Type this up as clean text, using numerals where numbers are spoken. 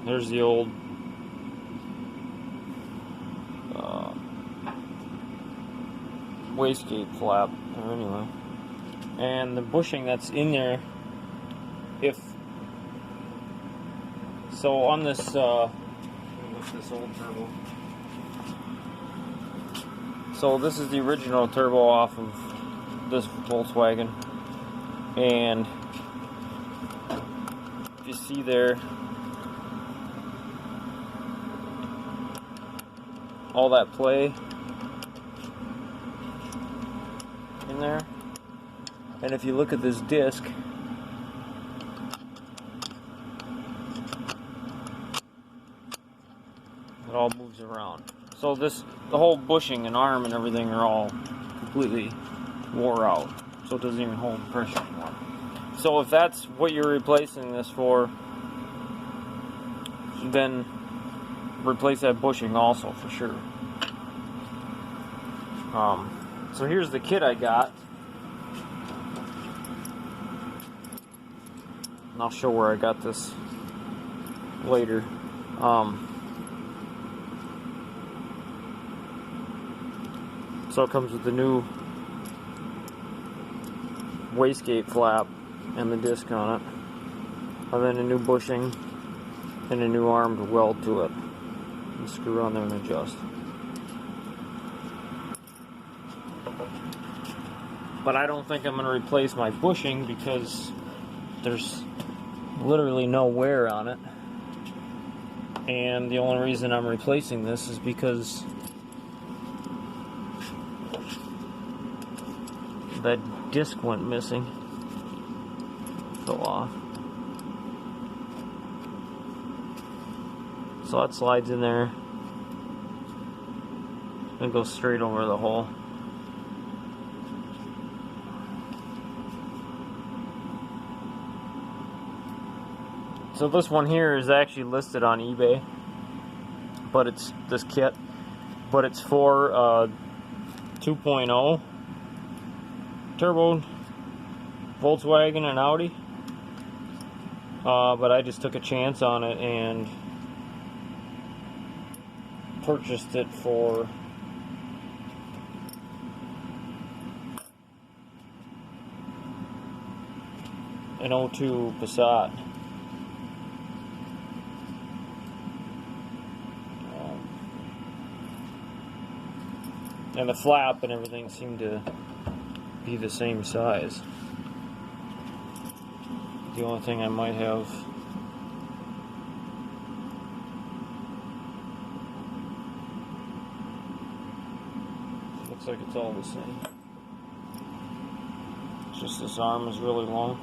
There's the old wastegate flap, or anyway. And the bushing that's in there, so on this, what's this old turbo? So this is the original turbo off of this Volkswagen, and you see there all that play in there, and if you look at this disc, it all moves around. So the whole bushing and arm and everything are all completely wore out, so it doesn't even hold pressure anymore. So if that's what you're replacing this for, then replace that bushing also for sure. So here's the kit I got, and I'll show where I got this later. So it comes with the new wastegate flap and the disc on it, and then a new bushing and a new arm to weld to it and screw on there and adjust. But I don't think I'm going to replace my bushing because there's literally no wear on it, and the only reason I'm replacing this is because that disc went missing, fell off. So that slides in there and goes straight over the hole. So this one here is actually listed on eBay, but it's this kit, but it's for 2.0 turbo Volkswagen and Audi, but I just took a chance on it and purchased it for an 02 Passat. And the flap and everything seemed to be the same size. The only thing I might have looks like it's all the same. It's just this arm is really long.